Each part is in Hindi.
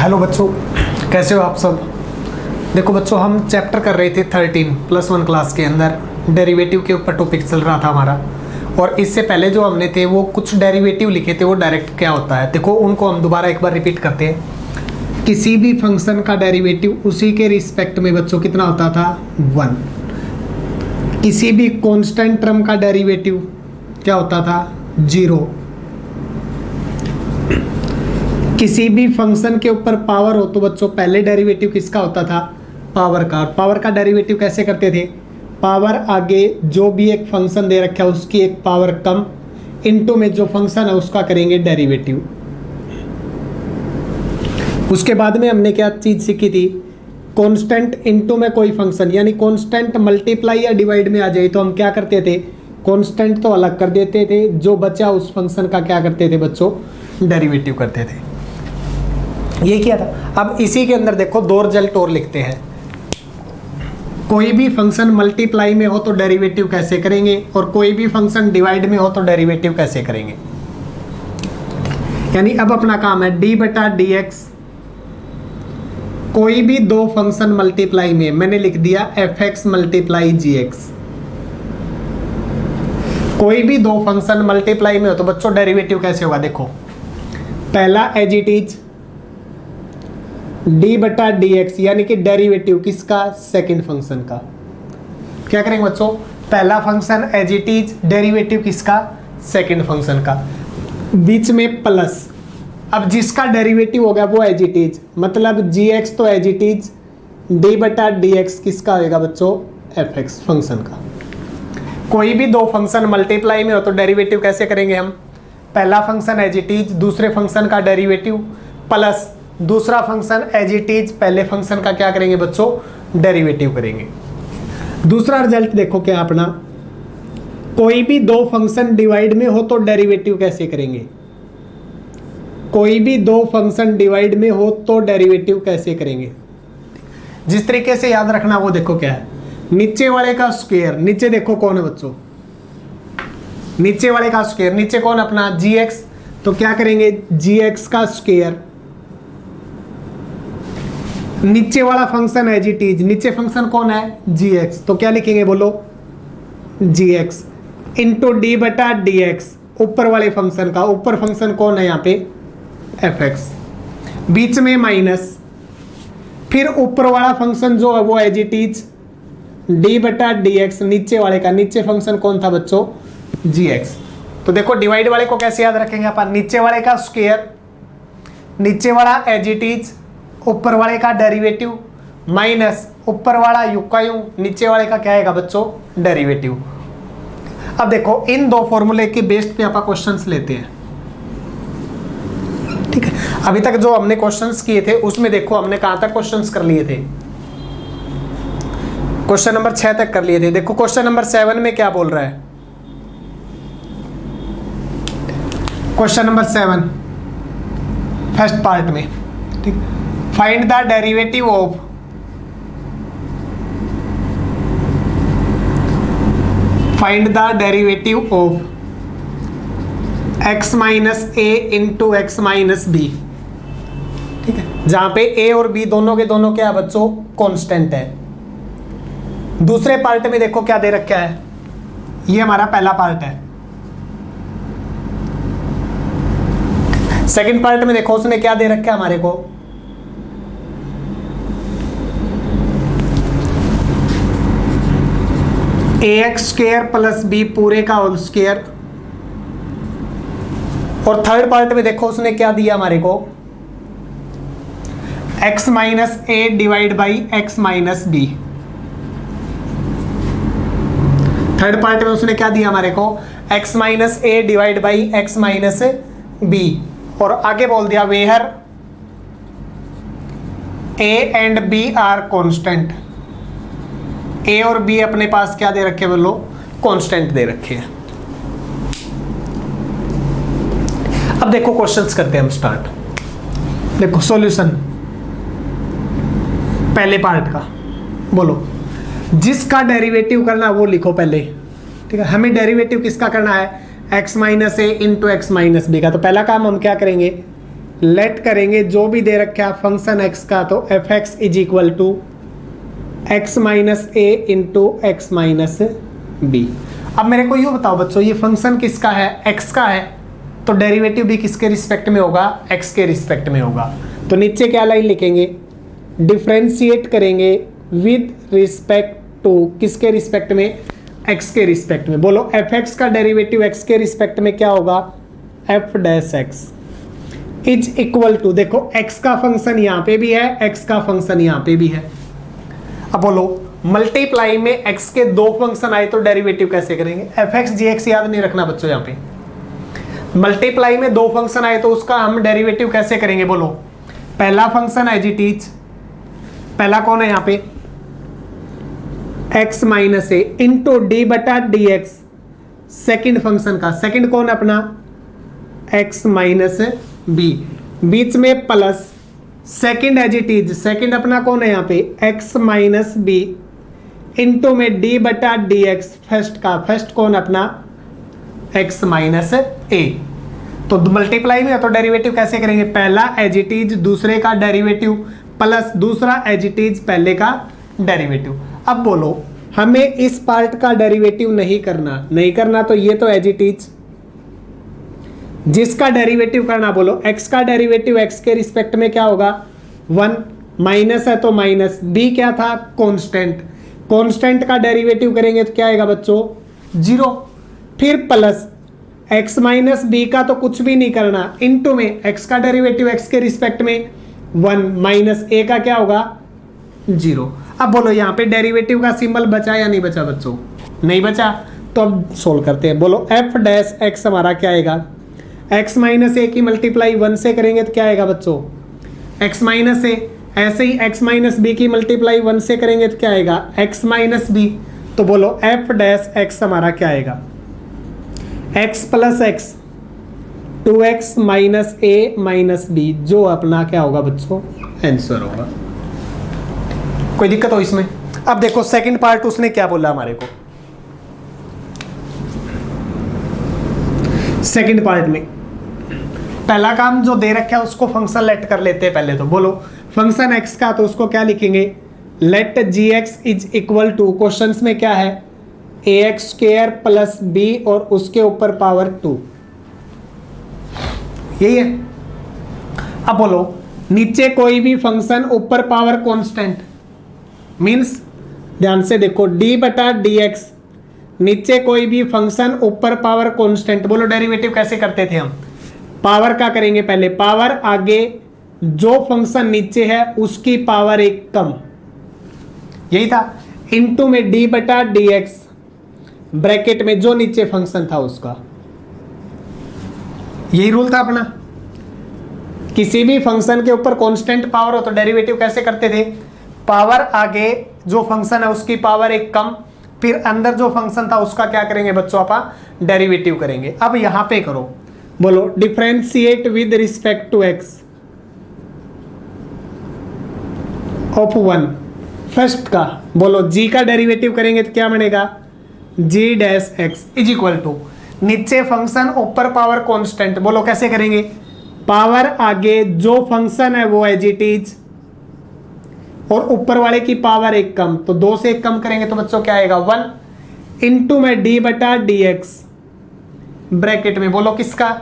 हेलो बच्चों, कैसे हो आप सब। देखो बच्चों, हम चैप्टर कर रहे थे 13+1 क्लास के अंदर डेरिवेटिव के ऊपर टॉपिक चल रहा था हमारा। और इससे पहले जो हमने थे वो कुछ डेरिवेटिव लिखे थे, वो डायरेक्ट क्या होता है देखो, उनको हम दोबारा एक बार रिपीट करते हैं। किसी भी फंक्शन का डेरिवेटिव उसी के रिस्पेक्ट में बच्चों कितना होता था, 1। किसी भी कांस्टेंट टर्म का डेरिवेटिव क्या होता था, 0। किसी भी फंक्शन के ऊपर पावर हो तो बच्चों पहले डेरिवेटिव किसका होता था, पावर का। पावर का डेरिवेटिव कैसे करते थे, पावर आगे जो भी एक फंक्शन दे रखा है उसकी एक पावर कम इनटू में जो फंक्शन है उसका करेंगे डेरिवेटिव। उसके बाद में हमने क्या चीज सीखी थी, कांस्टेंट इनटू में कोई फंक्शन, यानी कांस्टेंट मल्टीप्लाई या डिवाइड में आ जाए तो हम क्या करते थे, कांस्टेंट तो अलग कर देते थे, जो बचा उस फंक्शन का क्या करते थे बच्चों, डेरिवेटिव करते थे। ये किया था। अब इसी के अंदर देखो दो रिजल्ट और लिखते हैं। कोई भी फंक्शन मल्टीप्लाई में हो तो डेरिवेटिव कैसे करेंगे, और कोई भी फंक्शन डिवाइड में हो तो डेरिवेटिव कैसे करेंगे। यानी अब अपना काम है d/dx। कोई भी दो फंक्शन मल्टीप्लाई में, मैंने लिख दिया fx मल्टीप्लाई gx। कोई भी दो फंक्शन मल्टीप्लाई में हो तो बच्चों डेरिवेटिव कैसे होगा, देखो पहला एज इट इज d/dx, यानी कि डेरिवेटिव किसका, सेकंड फंक्शन का। क्या करेंगे बच्चों, पहला function as it is, derivative किसका, सेकंड फंक्शन का, बीच में प्लस। अब जिसका डेरिवेटिव हो गया वो एज इट इज, मतलब gx तो एज इट इज, d/dx किसका होगा बच्चों, fx फंक्शन का। कोई भी दो फंक्शन मल्टीप्लाई में हो तो डेरिवेटिव कैसे करेंगे हम, पहला फंक्शन एज इट इज, दूसरे फंक्शन का डेरिवेटिव, प्लस दूसरा फंक्शन एज इट इज, पहले फंक्शन का क्या करेंगे बच्चों, डेरिवेटिव करेंगे। दूसरा रिजल्ट देखो क्या अपना, कोई भी दो फंक्शन डिवाइड में हो तो डेरिवेटिव कैसे करेंगे। कोई भी दो फंक्शन डिवाइड में हो तो डेरिवेटिव कैसे करेंगे, जिस तरीके से याद रखना वो देखो क्या है, नीचे वाले का स्क्वायर, नीचे देखो कौन है बच्चों, नीचे वाले का स्क्वायर, नीचे कौन अपना gx, तो क्या करेंगे gx का स्क्वायर, नीचे वाला फंक्शन एज इट इज, नीचे फंक्शन कौन है gx, तो क्या लिखेंगे बोलो, gx इंटू d/dx, ऊपर वाले फंक्शन का, ऊपर फंक्शन कौन है यहाँ पे, fx, बीच में माइनस, फिर ऊपर वाला फंक्शन जो है वो एज इट इज d/dx, नीचे वाले का, नीचे फंक्शन कौन था बच्चों, gx। तो देखो डिवाइड वाले को कैसे याद रखेंगे अपन, नीचे वाले का स्क्वायर, नीचे वाला एज इट इज, ऊपर वाले का डेरिवेटिव, माइनस ऊपर वाला यू का यू, नीचे वाले का क्या आएगा बच्चों, डेरिवेटिव। अब देखो इन दो फॉर्मूले के बेस्ड पे अपन क्वेश्चंस लेते हैं, ठीक है। अभी तक जो हमने क्वेश्चंस किए थे उसमें देखो हमने कहां तक क्वेश्चंस कर लिए थे, क्वेश्चन नंबर 6 तक कर लिए थे। देखो क्वेश्चन नंबर 7 में क्या बोल रहा है, क्वेश्चन नंबर 7 फर्स्ट पार्ट में, ठीक, find the derivative of x minus a into x minus b, ठीक है, जहां पे a और b दोनों के दोनों क्या बच्चों, कांस्टेंट है। दूसरे पार्ट में देखो क्या दे रखा है, ये हमारा पहला पार्ट है। सेकंड पार्ट में देखो उसने क्या दे रखा है हमारे को, ax² प्लस b पूरे का होल स्क्वायर। और थर्ड पार्ट में देखो उसने क्या दिया हमारे को, x minus a divide by x minus b। Third part में उसने क्या दिया हमारे को, x minus a divide by x minus b, और आगे बोल दिया where a and b are constant. a और b अपने पास क्या दे रखे बोलो, कांस्टेंट दे रखे हैं। अब देखो क्वेश्चंस करते हैं हम स्टार्ट। देखो सॉल्यूशन पहले पार्ट का, बोलो जिसका डेरिवेटिव करना वो लिखो पहले, ठीक है। हमें डेरिवेटिव किसका करना है, x minus a into x minus B का। तो पहला काम हम क्या करेंगे, लेट करेंगे जो भी दे रखा है फंक्शन एक्स का, तो f x is equal to x minus a into x minus b. अब मेरे को ये बताओ बच्चों, ये फंक्शन किसका है? एक्स का है, तो डेरिवेटिव भी किसके रिस्पेक्ट में होगा? एक्स के रिस्पेक्ट में होगा। तो नीचे क्या लाइन लिखेंगे? डिफ्रेंशिएट करेंगे विद रिस्पेक्ट टू, किसके रिस्पेक्ट में? एक्स के रिस्पेक्ट में। बोलो एफ एक्स का डेरिवेटिव एक्स के रिस्पेक्ट में क्या होगा? F dash x is equal to, देखो एक्स का फंक्शन यहाँ पे भी है, एक्स का फंक्शन यहाँ पे भी है। अब बोलो मल्टीप्लाई में एक्स के दो फंक्शन आए तो डेरिवेटिव कैसे करेंगे? एफ एक्स जी एक्स याद नहीं रखना बच्चों, यहाँ पे मल्टीप्लाई में दो फंक्शन आए तो उसका हम डेरिवेटिव कैसे करेंगे? बोलो पहला फंक्शन एज इट इज, पहला कौन है यहाँ पे? X minus a into D बटा डी एक्स, सेकेंड फंक्शन का, सेकेंड कौन अपना? एक्स माइनस बी, बीच में plus second as it is, second अपना कौन है यहाँ पे? एक्स माइनस बी इंटू में डी बटा डी एक्स, फर्स्ट का, फर्स्ट कौन अपना? X minus a. तो मल्टीप्लाई में तो डेरिवेटिव कैसे करेंगे? पहला एज इट इज दूसरे का डेरिवेटिव प्लस दूसरा एज इट इज पहले का डेरिवेटिव। अब बोलो हमें इस पार्ट का डेरिवेटिव नहीं करना, तो ये तो एज इट इज, जिसका डेरिवेटिव करना, बोलो एक्स का डेरिवेटिव एक्स के रिस्पेक्ट में क्या होगा? 1, माइनस है तो माइनस, बी क्या था? कांस्टेंट, कांस्टेंट का डेरिवेटिव करेंगे तो क्या आएगा बच्चों? 0, फिर प्लस एक्स माइनस बी का तो कुछ भी नहीं करना, इनटू में एक्स का डेरिवेटिव एक्स के रिस्पेक्ट में 1 माइनस ए का क्या होगा? 0। अब बोलो यहाँ पे डेरिवेटिव का सिंबल बचा या नहीं बचा बच्चों? नहीं बचा, तो अब सोल्व करते हैं। बोलो एफ डैश एक्स हमारा क्या आएगा? एक्स माइनस ए की मल्टीप्लाई 1 से करेंगे तो क्या आएगा बच्चों? X minus A. ऐसे ही एक्स माइनस बी की मल्टीप्लाई 1 से करेंगे तो क्या आएगा? X minus B. तो बोलो एफ डैश एक्स हमारा क्या आएगा? X plus X, 2x minus A minus B, जो अपना क्या होगा बच्चों? आंसर होगा। कोई दिक्कत हो इसमें? अब देखो सेकंड पार्ट उसने क्या बोला हमारे को। सेकंड पार्ट में पहला काम जो दे रखा है उसको फंक्शन लेट कर लेते हैं पहले। तो बोलो फंक्शन एक्स का, तो उसको क्या लिखेंगे? Let g x is equal to, question में क्या है? A x square plus b और उसके ऊपर पावर 2, यही है। अब बोलो नीचे कोई भी फंक्शन ऊपर पावर कांस्टेंट, मींस ध्यान से देखो डी बटा डी एक्स, नीचे कोई भी फंक्शन ऊपर पावर कांस्टेंट। बोलो डेरिवेटिव कैसे करते थे हम? पावर का करेंगे पहले, पावर आगे जो फंक्शन नीचे है उसकी पावर एक कम, यही था, इनटू में डी बटा डी एक्स, ब्रैकेट में जो नीचे फंक्शन था उसका, यही रूल था अपना। किसी भी फंक्शन के ऊपर कांस्टेंट पावर हो तो डेरिवेटिव कैसे करते थे? पावर आगे जो फंक्शन है उसकी पावर एक कम, फिर अंदर जो फंक्शन था उसका क्या करेंगे बच्चों? आप डेरिवेटिव करेंगे। अब यहां पे करो, बोलो differentiate with respect to x of 1, first का। बोलो g का डेरिवेटिव करेंगे तो क्या बनेगा? g dash x is equal to, नीचे फंक्शन ऊपर पावर कांस्टेंट। बोलो कैसे करेंगे? पावर आगे जो फंक्शन है वो एज इट इज और ऊपर वाले की पावर एक कम, तो 2 से 1 कम करेंगे तो बच्चों क्या आएगा? 1 इंटू में डी बटा डी एक्स, ब्रैकेट में बोलो किसका?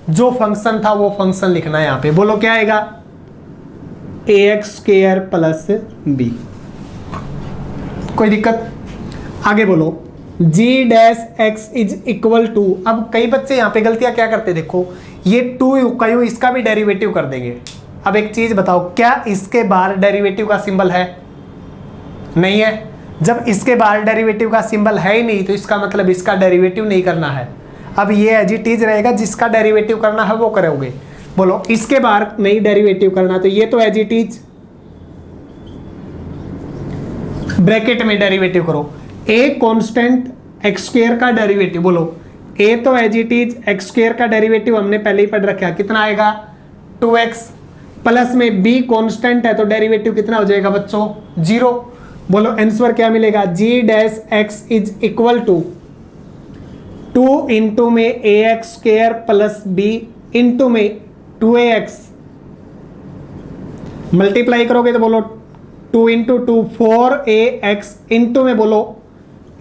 जो फंक्शन था वो फंक्शन लिखना है यहाँ पे। बोलो क्या आएगा? A x square plus b. कोई दिक्कत? आगे बोलो g dash x is equal to. अब कई बच्चे यहाँ पे गलतियां क्या करते, देखो ये 2 का यू इसका भी डेरिवेटिव कर देंगे। अब एक चीज बताओ, क्या इसके बाहर डेरिवेटिव का सिंबल है? नहीं है। जब इसके बाहर डेरिवेटिव का सिंबल है ही नहीं तो इसका मतलब इसका डेरिवेटिव नहीं करना है। अब ये एज इट इज रहेगा, जिसका डेरिवेटिव करना है वो करोगे। बोलो इसके बाहर नहीं डेरिवेटिव करना, तो ये तो एज इट इज ब्रैकेट में डेरिवेटिव करो। ए कांस्टेंट एक्स स्क्वायर का डेरिवेटिव, बोलो ए तो as it is x square का डेरिवेटिव हमने पहले ही पढ़ रखा है, कितना आएगा? 2x, प्लस में b कांस्टेंट है तो डेरिवेटिव कितना हो जाएगा बच्चों? 0। बोलो आंसर क्या मिलेगा? g dash x is equal to 2 into में ax square plus b into में 2ax मल्टीप्लाई करोगे तो बोलो 2 इंटू 2 4ax इंटू में बोलो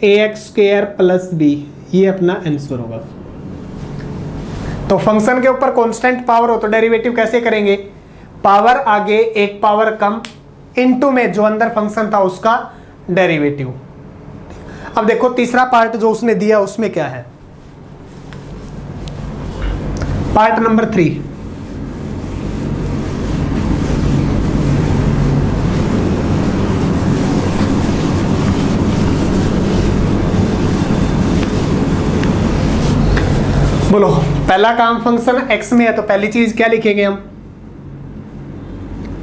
ax² प्लस b, ये अपना आंसर होगा। तो फंक्शन के ऊपर कांस्टेंट पावर हो तो डेरिवेटिव कैसे करेंगे, पावर आगे एक पावर कम इनटू में जो अंदर फंक्शन था उसका डेरिवेटिव। अब देखो तीसरा पार्ट जो उसने दिया उसमें क्या है, पार्ट नंबर 3। बोलो पहला काम फंक्शन x में है तो पहली चीज क्या लिखेंगे हम,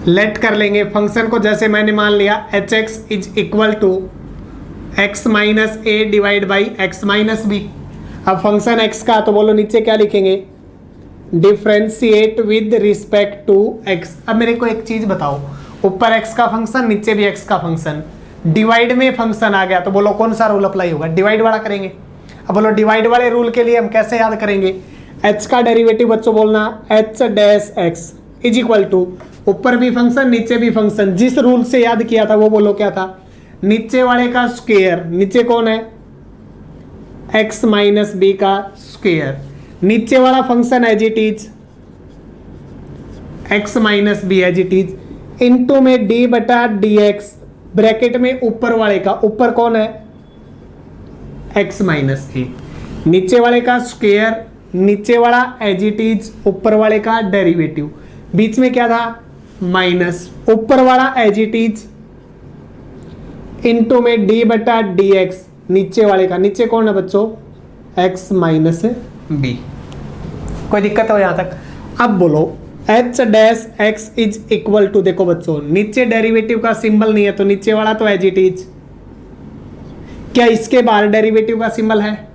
लेट कर लेंगे फंक्शन को, जैसे मैंने मान लिया hx is equal to x minus a divide by x minus b. अब फंक्शन x का तो बोलो नीचे क्या लिखेंगे, differentiate with respect to x। अब मेरे को एक चीज बताओ, ऊपर x का फंक्शन नीचे भी x का फंक्शन, डिवाइड में फंक्शन आ गया तो बोलो कौन सा रूल अप्लाई होगा, डिवाइड वाला करेंगे। अब बोलो डिवाइड वाले रूल के लिए हम कैसे याद करेंगे, h का डेरिवेटिव बच्चों बोलना h dash x is equal to ऊपर भी फंक्शन नीचे भी फंक्शन, जिस रूल से याद किया था वो बोलो क्या था, नीचे वाले का स्क्वायर, नीचे कौन है x माइनस बी का स्क्वायर, नीचे वाला function as it is x minus B as it is into में d बटा dx ब्रैकेट में ऊपर वाले का, ऊपर कौन है x माइनस ए, नीचे वाले का स्क्वायर, नीचे वाला एज इट इज ऊपर वाले का डेरिवेटिव, बीच में क्या था माइनस, ऊपर वाला एज इट इज इनटू में d बटा dx नीचे वाले का, नीचे कौन है बच्चों x माइनस बी। कोई दिक्कत हो यहां तक। अब बोलो h dash x is equal to, देखो बच्चों नीचे डेरिवेटिव का सिंबल नहीं है तो नीचे वाला तो एज इट इज, क्या इसके बाहर डेरिवेटिव का सिंबल है,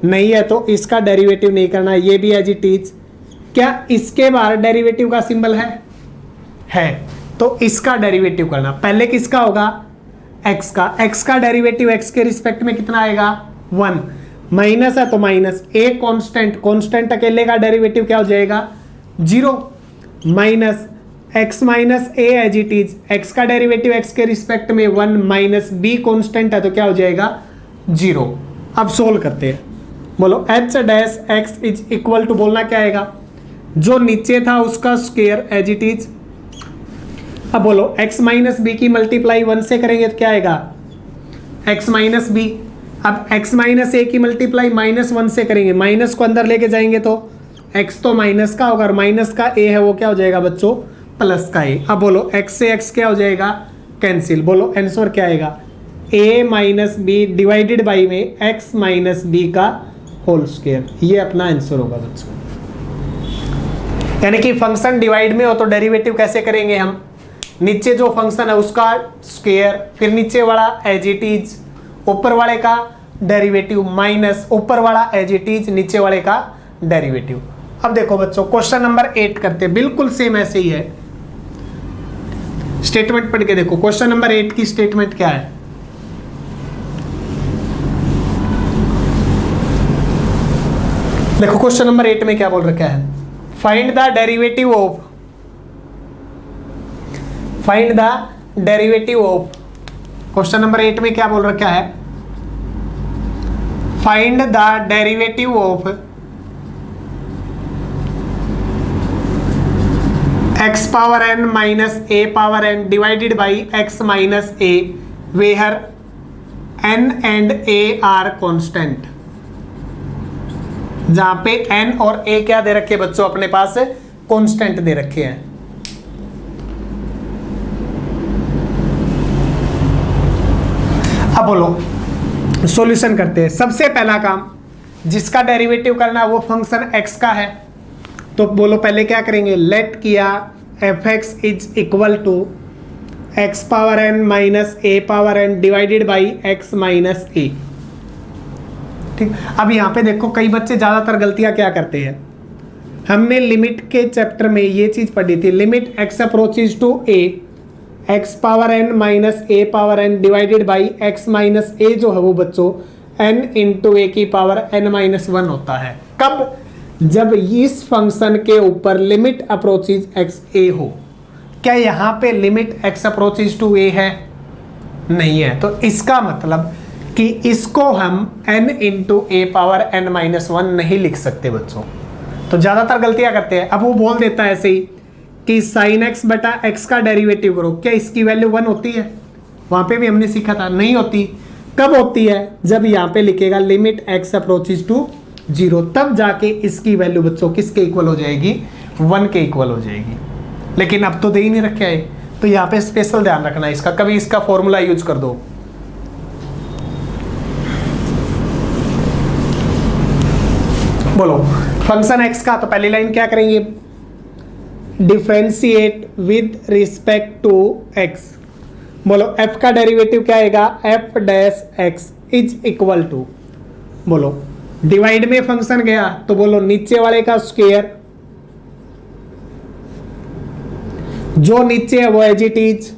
नहीं है तो इसका डेरिवेटिव नहीं करना, ये भी एज इट इज। क्या इसके बाहर डेरिवेटिव का सिंबल है तो इसका डेरिवेटिव करना, पहले किसका होगा x का डेरिवेटिव x के रिस्पेक्ट में कितना आएगा 1, माइनस है तो माइनस, ए कांस्टेंट अकेले का डेरिवेटिव क्या हो जाएगा 0, minus x minus A as it is, x का डेरिवेटिव x के रिस्पेक्ट में 1 माइनस b कांस्टेंट है तो क्या हो जाएगा 0। अब सोल्व करते हैं, बोलो h dash x is equal to बोलना क्या आएगा, जो नीचे था उसका स्क्वायर एज इट इज। अब बोलो x माइनस बी की मल्टीप्लाई 1 से करेंगे तो क्या आएगा x माइनस बी। अब x माइनस ए की मल्टीप्लाई -1 से करेंगे, माइनस को अंदर लेके जाएंगे तो x तो माइनस का होगा और माइनस का a है वो क्या हो जाएगा बच्चों प्लस का a। अब बोलो x से x क्या हो जाएगा कैंसिल, बोलो आंसर क्या आएगा a minus B divided by में x माइनस बी का होल स्क्वायर, ये अपना आंसर होगा बच्चों। यानी कि फंक्शन डिवाइड में हो तो डेरिवेटिव कैसे करेंगे हम, नीचे जो फंक्शन है उसका स्क्वायर, फिर नीचे वाला एज इट इज, ऊपर वाले का डेरिवेटिव माइनस ऊपर वाला एज इट इज नीचे वाले का डेरिवेटिव। अब देखो बच्चों क्वेश्चन नंबर 8 करते हैं, बिल्कुल सेम ऐसे ही है, स्टेटमेंट पढ़ के देखो क्वेश्चन नंबर 8 की स्टेटमेंट क्या है। देखो क्वेश्चन नंबर 8 में क्या बोल रखा है, find the derivative of question number 8 में क्या बोल रखा है, find the derivative of x power n minus a power n divided by x minus a where n and a are constant, जहां पे n और a क्या दे रखे बच्चों अपने पास कांस्टेंट दे रखे हैं। अब बोलो सॉल्यूशन करते हैं। सबसे पहला काम जिसका डेरिवेटिव करना है वो फंक्शन x का है, तो बोलो पहले क्या करेंगे, लेट किया f(x) is equal to x power n minus a power n divided by x minus a। ठीक, अब यहाँ पे देखो कई बच्चे ज़्यादातर गलतियाँ क्या करते हैं, हमने लिमिट के चैप्टर में ये चीज़ पढ़ी थी, limit x approaches to a x power n minus a power n divided by x minus a जो है वो बच्चों n इंटू ए की पावर n माइनस 1 होता है। कब, जब इस फंक्शन के ऊपर लिमिट अप्रोचेज x a हो, क्या यहाँ पे limit x approaches to a है? नहीं है। तो इसका मतलब कि इसको हम n इंटू ए पावर n माइनस वन नहीं लिख सकते बच्चों। तो ज़्यादातर गलतियां करते हैं। अब वो बोल देता है ऐसे ही कि साइन x बटा x का डेरिवेटिव करो, क्या इसकी वैल्यू 1 होती है? वहाँ पे भी हमने सीखा था नहीं होती। कब होती है? जब यहाँ पे लिखेगा लिमिट x अप्रोचेज टू 0, तब जाके इसकी वैल्यू बच्चों किसके इक्वल हो जाएगी? 1 के इक्वल हो जाएगी। लेकिन अब तो दे ही नहीं रखे है, तो यहाँ पे स्पेशल ध्यान रखना इसका, कभी इसका फॉर्मूला यूज कर दो। बोलो फंक्शन x का, तो पहली लाइन क्या करेंगे? Differentiate with respect to x। बोलो f का डेरिवेटिव क्या आएगा? f dash x is equal to, बोलो डिवाइड में फंक्शन गया तो बोलो नीचे वाले का स्क्वायर, जो नीचे है वो as it is,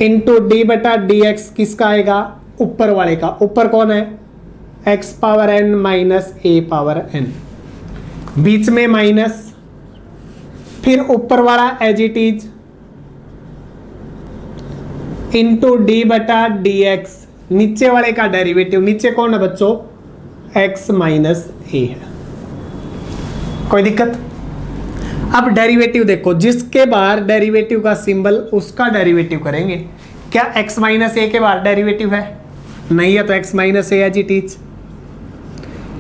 into D बटा डी एक्स किसका आएगा? ऊपर वाले का। ऊपर कौन है? x power n minus A power n, बीच में माइनस, फिर ऊपर वाला as it is into D बटा डी एक्स, नीचे वाले का डेरिवेटिव। नीचे कौन है बच्चों? x माइनस ए है। कोई दिक्कत? अब डेरिवेटिव देखो, जिसके बाहर डेरिवेटिव का सिंबल उसका डेरिवेटिव करेंगे। क्या x माइनस ए के बाहर डेरिवेटिव है? नहीं है, तो x minus A as it is.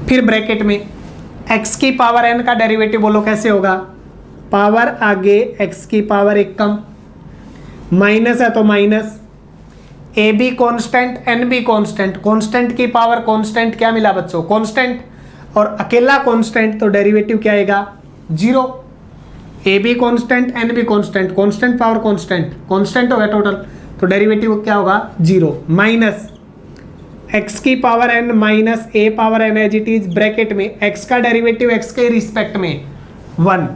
फिर ब्रैकेट में x की पावर n का डेरिवेटिव बोलो कैसे होगा? पावर आगे x की पावर एक कम, माइनस है तो minus, A be constant N be constant, constant की पावर कॉन्स्टेंट क्या मिला बच्चों? कॉन्स्टेंट, और अकेला कॉन्स्टेंट तो डेरिवेटिव क्या आएगा? 0। A be constant N be constant, constant power constant, constant हो गया टोटल, तो डेरिवेटिव क्या होगा? 0 माइनस x की power n minus A power n as it is, bracket में x का डेरिवेटिव x के रिस्पेक्ट में 1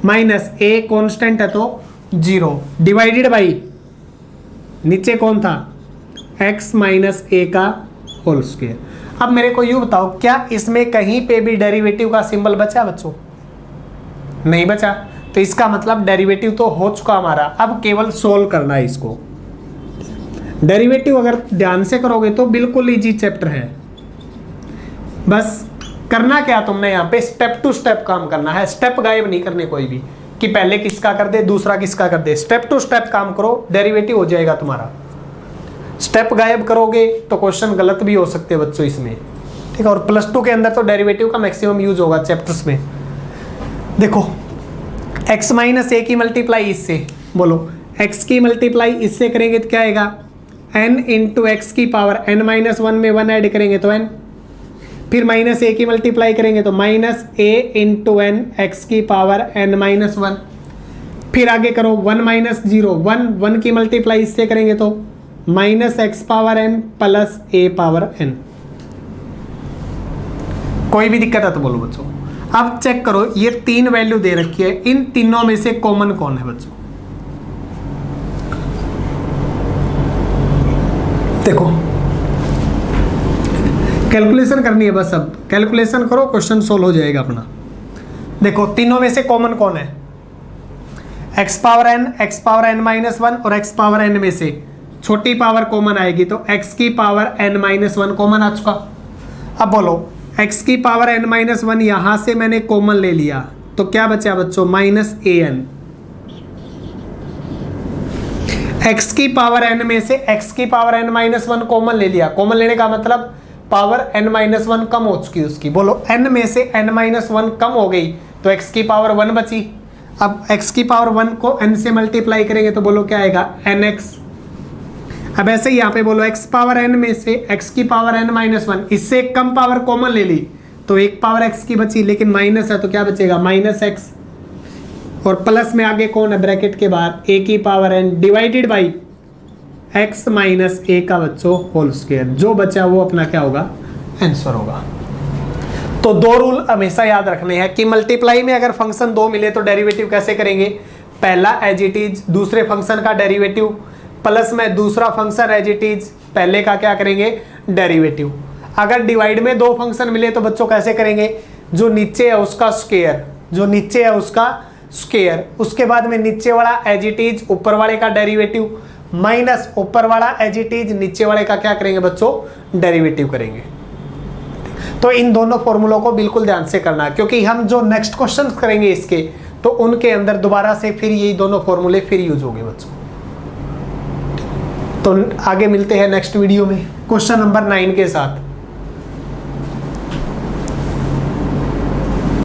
माइनस ए कॉन्स्टेंट है तो 0 डिवाइडेड बाई नीचे कौन था? x माइनस ए का होल स्क्वायर। अब मेरे को यूँ बताओ, क्या इसमें कहीं पे भी डेरिवेटिव का सिंबल बचा बच्चों? नहीं बचा। तो इसका मतलब डेरिवेटिव तो हो चुका हमारा, अब केवल सोल्व करना है इसको। डेरिवेटिव अगर ध्यान से करोगे तो बिल्कुल इजी चैप्टर है। बस करना क्या तुमने यहाँ पे? स्टेप टू स्टेप काम करना है, स्टेप गायब नहीं करने कोई भी कि पहले किसका कर दे दूसरा किसका कर दे। स्टेप टू स्टेप काम करो, डेरिवेटिव हो जाएगा तुम्हारा। स्टेप गायब करोगे तो क्वेश्चन गलत भी हो सकते हैं बच्चों इसमें, ठीक है। और +2 के अंदर तो डेरिवेटिव का मैक्सिमम यूज होगा चैप्टर्स में। देखो x माइनस ए की मल्टीप्लाई इससे, बोलो x की मल्टीप्लाई इससे करेंगे तो क्या आएगा? n इंटू एक्स की पावर n माइनस 1 में 1 ऐड करेंगे तो n, फिर माइनस ए की मल्टीप्लाई करेंगे तो minus a into N x की पावर n माइनस 1, फिर आगे करो 1 माइनस 0 1 की मल्टीप्लाई इससे करेंगे तो minus X power n plus A power n। कोई भी दिक्कत है तो बोलो बच्चों। अब चेक करो, ये 3 वैल्यू दे रखी है, इन तीनों में से कॉमन कौन है बच्चों? देखो कैलकुलेशन करनी है बस, अब कैलकुलेशन करो, क्वेश्चन सोल्व हो जाएगा अपना। देखो तीनों में से कॉमन कौन है? x पावर n माइनस 1 और x पावर n में से छोटी पावर कॉमन आएगी तो x की पावर n माइनस 1 कॉमन आ चुका। अब बोलो x की पावर n माइनस 1 यहां से मैंने कॉमन ले लिया तो क्या बचा बच्चों? Minus an। x की पावर n में से x की पावर n माइनस 1 कॉमन ले लिया। कॉमन लेने का मतलब पावर n माइनस 1 कम हो चुकी उसकी। बोलो n में से n माइनस 1 कम हो गई तो x की पावर 1 बची। अब x की पावर 1 को n से मल्टीप्लाई करेंगे तो बोलो क्या आएगा? nx। अब ऐसे ही यहाँ पे बोलो x पावर n में से x की पावर n माइनस 1, इससे एक कम पावर कॉमन ले ली तो एक पावर x की बची, लेकिन माइनस है तो क्या बचेगा? माइनस x, और प्लस में आगे कौन है ब्रैकेट के बाहर? a की power n divided by x minus a का बच्चों होल स्क्वायर। जो बचा वो अपना क्या होगा? आंसर होगा। तो 2 रूल हमेशा याद रखने हैं कि मल्टीप्लाई में अगर फंक्शन 2 मिले तो डेरिवेटिव कैसे करेंगे? पहला एज इट इज दूसरे फंक्शन का डेरिवेटिव, प्लस में दूसरा फंक्शन एज इट इज पहले का क्या करेंगे? डेरिवेटिव। अगर डिवाइड में 2 फंक्शन मिले तो बच्चों कैसे करेंगे? जो नीचे है उसका स्क्वायर, जो नीचे है उसका स्क्वायर, उसके बाद में नीचे वाला एज इट इज ऊपर वाले का डेरिवेटिव माइनस ऊपर वाला एज इट इज नीचे वाले का क्या करेंगे बच्चों, डेरिवेटिव करेंगे। तो इन दोनों फॉर्मूलों को बिल्कुल ध्यान से करना है, क्योंकि हम जो नेक्स्ट क्वेश्चन करेंगे इसके, तो उनके अंदर दोबारा से फिर यही दोनों फॉर्मूले फिर यूज होंगे बच्चों। तो आगे मिलते हैं नेक्स्ट वीडियो में क्वेश्चन नंबर 9 के साथ।